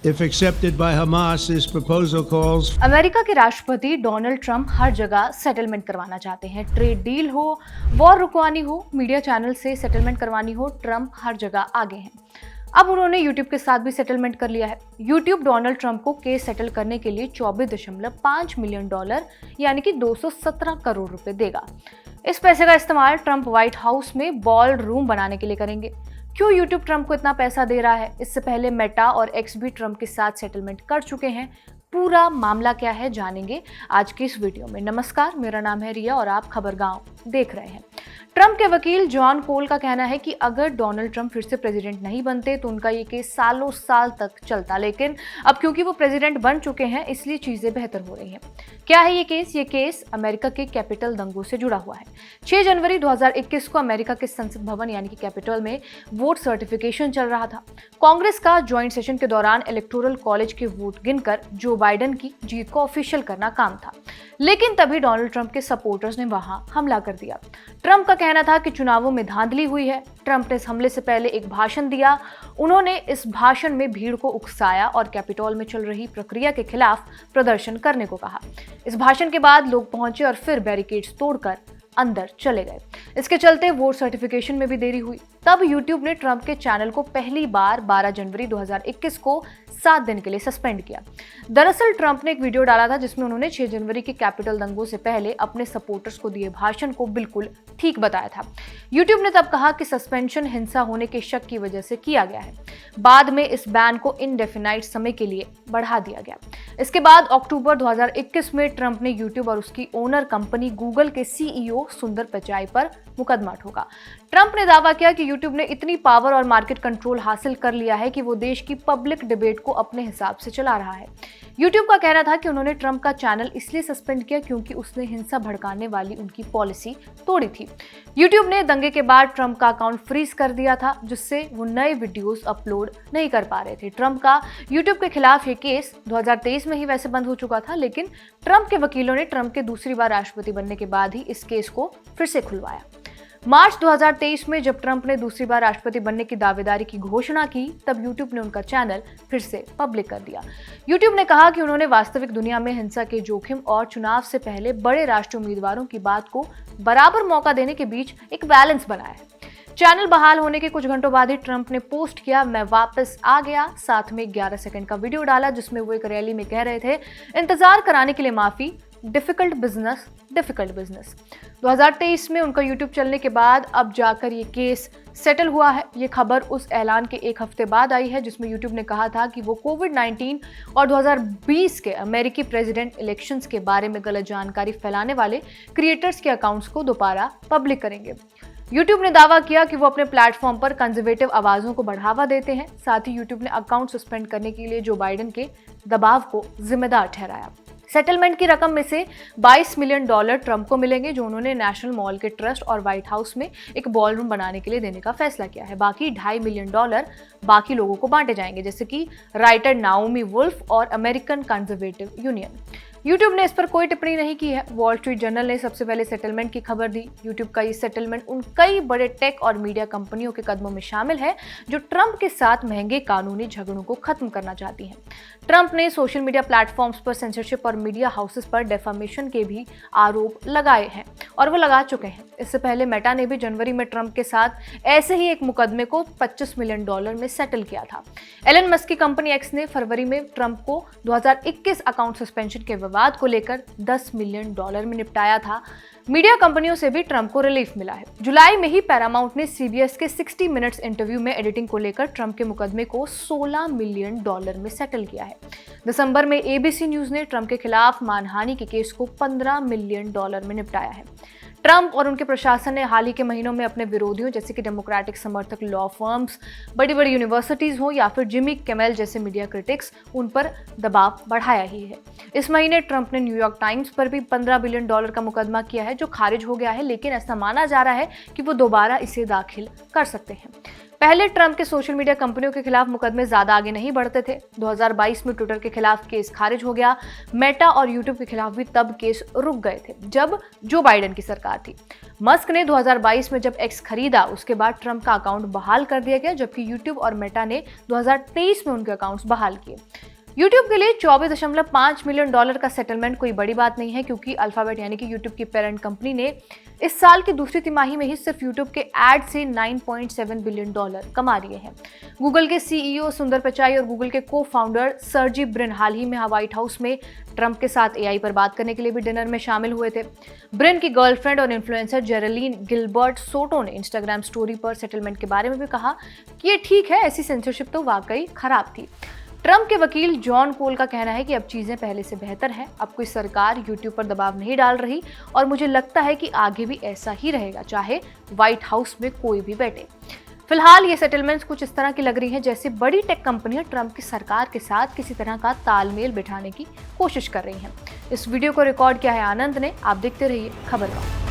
If accepted by Hamas, this proposal calls. America के राष्ट्रपति Donald Trump हर जगह settlement करवाना चाहते हैं। ट्रेड डील हो, वॉर रुकवानी हो, मीडिया चैनल से सेटलमेंट करवानी हो, ट्रंप हर जगह आगे हैं। अब उन्होंने यूट्यूब के साथ भी सेटलमेंट कर लिया है। यूट्यूब डोनाल्ड ट्रंप को केस सेटल करने के लिए $24.5 मिलियन यानी कि 217 करोड़ रुपए देगा। इस पैसे का इस्तेमाल ट्रंप व्हाइट हाउस में बॉल रूम बनाने के लिए करेंगे। क्यों यूट्यूब ट्रंप को इतना पैसा दे रहा है? इससे पहले मेटा और एक्स भी ट्रंप के साथ सेटलमेंट कर चुके हैं। पूरा मामला क्या है जानेंगे आज की इस वीडियो में। नमस्कार, मेरा नाम है रिया और आप खबरगांव देख रहे हैं। ट्रंप के वकील जॉन पोल का कहना है कि अगर डोनाल्ड ट्रंप फिर से प्रेसिडेंट नहीं बनते तो उनका ये केस सालों साल तक चलता, लेकिन अब क्योंकि वो प्रेसिडेंट बन चुके हैं इसलिए चीजें बेहतर हो रही हैं। क्या है ये केस? ये केस अमेरिका के कैपिटल दंगों से जुड़ा हुआ है। 6 जनवरी 2021 को अमेरिका के संसद भवन यानी कि कैपिटल में वोट सर्टिफिकेशन चल रहा था। कांग्रेस का ज्वाइंट सेशन के दौरान इलेक्टोरल कॉलेज के वोट गिनकर जो बाइडेन की जीत को ऑफिशियल करना काम था, लेकिन तभी डोनाल्ड ट्रंप के सपोर्टर्स ने वहां हमला कर दिया। ट्रंप का कहना था कि चुनावों में धांधली हुई है। ट्रंप ने इस हमले से पहले एक भाषण दिया। उन्होंने इस भाषण में भीड़ को उकसाया और कैपिटल में चल रही प्रक्रिया के खिलाफ प्रदर्शन करने को कहा। इस भाषण के बाद लोग पहुंचे और फिर बैरिकेड्स तोड़कर अंदर चले गए। इसके चलते वोट सर्टिफिकेशन में भी देरी हुई। तब यूट्यूब ने ट्रंप के चैनल को पहली बार 12 जनवरी 2021 को 7 दिन के लिए सस्पेंड किया। दरअसल ट्रंप ने एक वीडियो डाला था जिसमें उन्होंने 6 जनवरी के कैपिटल दंगों से पहले अपने सपोर्टर्स को दिए भाषण को बिल्कुल ठीक बताया था। यूट्यूब ने तब कहा कि सस्पेंशन हिंसा होने के शक की वजह से किया गया है। बाद में इस बैन को इनडेफिनाइट समय के लिए बढ़ा दिया गया। इसके बाद अक्टूबर 2021 में ट्रंप ने यूट्यूब और उसकी ओनर कंपनी गूगल के सीईओ सुंदर पिचाई पर मुकदमा ठोका। ट्रंप ने दावा किया कि यूट्यूब ने इतनी पावर और मार्केट कंट्रोल हासिल कर लिया है कि वो देश की पब्लिक डिबेट को अपने हिसाब से चला रहा है। यूट्यूब का कहना था कि उन्होंने ट्रंप का चैनल इसलिए सस्पेंड किया क्योंकि उसने हिंसा भड़काने वाली उनकी पॉलिसी तोड़ी थी। यूट्यूब ने दंगे के बाद ट्रंप का अकाउंट फ्रीज कर दिया था, जिससे वो नए वीडियोस अपलोड नहीं कर पा रहे थे। ट्रंप का यूट्यूब के खिलाफ ये केस 2023 में ही वैसे बंद हो चुका था, लेकिन ट्रंप के वकीलों ने ट्रंप के दूसरी बार राष्ट्रपति बनने के बाद ही इस केस को फिर से खुलवाया। मार्च 2023 में जब ट्रंप ने दूसरी बार राष्ट्रपति बनने की दावेदारी की घोषणा की, तब यूट्यूब ने उनका चैनल फिर से पब्लिक कर दिया। यूट्यूब ने कहा कि उन्होंने वास्तविक दुनिया में हिंसा के जोखिम और चुनाव से पहले बड़े राष्ट्रीय उम्मीदवारों की बात को बराबर मौका देने के बीच एक बैलेंस बनाया है। चैनल बहाल होने के कुछ घंटों बाद ही ट्रंप ने पोस्ट किया, मैं वापस आ गया। साथ में 11 सेकंड का वीडियो डाला जिसमें वो एक रैली में कह रहे थे, इंतजार कराने के लिए माफी, डिफिकल्ट बिजनेस। 2023 में उनका यूट्यूब चलने के बाद अब जाकर ये केस सेटल हुआ है। ये खबर उस ऐलान के एक हफ्ते बाद आई है जिसमें यूट्यूब ने कहा था कि वो कोविड-19 और 2020 के अमेरिकी प्रेसिडेंट इलेक्शंस के बारे में गलत जानकारी फैलाने वाले क्रिएटर्स के अकाउंट्स को दोबारा पब्लिक करेंगे। यूट्यूब ने दावा किया कि वो अपने प्लेटफॉर्म पर कंजर्वेटिव आवाजों को बढ़ावा देते हैं। साथ ही यूट्यूब ने अकाउंट सस्पेंड करने के लिए जो बाइडेन के दबाव को जिम्मेदार ठहराया। सेटलमेंट की रकम में से $22 मिलियन ट्रंप को मिलेंगे, जो उन्होंने नेशनल मॉल के ट्रस्ट और व्हाइट हाउस में एक बॉल रूम बनाने के लिए देने का फैसला किया है। बाकी $2.5 मिलियन बाकी लोगों को बांटे जाएंगे, जैसे कि राइटर नाओमी वुल्फ और अमेरिकन कंजर्वेटिव यूनियन। यूट्यूब ने इस पर कोई टिप्पणी नहीं की है। वॉल स्ट्रीट जर्नल ने सबसे पहले सेटलमेंट की खबर दी। यूट्यूब का ये सेटलमेंट उन कई बड़े टेक और मीडिया कंपनियों के कदमों में शामिल है जो ट्रंप के साथ महंगे कानूनी झगड़ों को खत्म करना चाहती हैं। ट्रंप ने सोशल मीडिया प्लेटफॉर्म्स पर सेंसरशिप और मीडिया हाउसेस पर डेफामेशन के भी आरोप लगाए हैं और वो लगा चुके हैं। इससे पहले मेटा ने भी जनवरी में ट्रंप के साथ ऐसे ही एक मुकदमे को $25 मिलियन में सेटल किया था। एलन मस्क की कंपनी एक्स ने फरवरी में ट्रंप को 2021 अकाउंट सस्पेंशन के विवाद को लेकर $10 मिलियन में निपटाया था। मीडिया कंपनियों से भी ट्रंप को रिलीफ मिला है। जुलाई में ही पैरामाउंट ने सीबीएस के 60 मिनट्स इंटरव्यू में एडिटिंग को लेकर ट्रंप के मुकदमे को $16 मिलियन में सेटल किया है। दिसंबर में एबीसी न्यूज ने ट्रंप के खिलाफ मानहानि के केस को $15 मिलियन में निपटाया है। ट्रंप और उनके प्रशासन ने हाल ही के महीनों में अपने विरोधियों जैसे कि डेमोक्रेटिक समर्थक लॉ फर्म्स, बड़ी बड़ी यूनिवर्सिटीज हो या फिर जिमी किमेल जैसे मीडिया क्रिटिक्स, उन पर दबाव बढ़ाया ही है। इस महीने ट्रंप ने न्यूयॉर्क टाइम्स पर भी $15 बिलियन का मुकदमा किया है जो खारिज हो गया है, लेकिन ऐसा माना जा रहा है कि वो दोबारा इसे दाखिल कर सकते हैं। पहले ट्रंप के सोशल मीडिया कंपनियों के खिलाफ मुकदमे ज्यादा आगे नहीं बढ़ते थे। 2022 में ट्विटर के खिलाफ केस खारिज हो गया। मेटा और यूट्यूब के खिलाफ भी तब केस रुक गए थे जब जो बाइडेन की सरकार थी। मस्क ने 2022 में जब एक्स खरीदा, उसके बाद ट्रंप का अकाउंट बहाल कर दिया गया, जबकि यूट्यूब और मेटा ने 2023 में उनके अकाउंट्स बहाल किए। यूट्यूब के लिए $24.5 मिलियन का सेटलमेंट कोई बड़ी बात नहीं है, क्योंकि अल्फाबेट यानी कि यूट्यूब की पेरेंट कंपनी ने इस साल की दूसरी तिमाही में ही सिर्फ यूट्यूब के एड से $9.7 बिलियन कमा लिए हैं। गूगल के सीईओ सुंदर पिचाई और गूगल के को फाउंडर सर्जी ब्रिन हाल ही में व्हाइट हाउस में ट्रंप के साथ एआई पर बात करने के लिए भी डिनर में शामिल हुए थे। ब्रिन की गर्लफ्रेंड और इन्फ्लुएंसर जेरेलीन गिलबर्ट सोटो ने इंस्टाग्राम स्टोरी पर सेटलमेंट के बारे में भी कहा कि ये ठीक है, ऐसी सेंसरशिप तो वाकई खराब थी। ट्रंप के वकील जॉन पोल का कहना है कि अब चीजें पहले से बेहतर हैं। अब कोई सरकार यूट्यूब पर दबाव नहीं डाल रही और मुझे लगता है कि आगे भी ऐसा ही रहेगा, चाहे व्हाइट हाउस में कोई भी बैठे। फिलहाल ये सेटलमेंट्स कुछ इस तरह की लग रही हैं जैसे बड़ी टेक कंपनियां ट्रंप की सरकार के साथ किसी तरह का तालमेल बिठाने की कोशिश कर रही हैं। इस वीडियो को रिकॉर्ड किया है आनंद ने। आप देखते रहिए खबरगांव।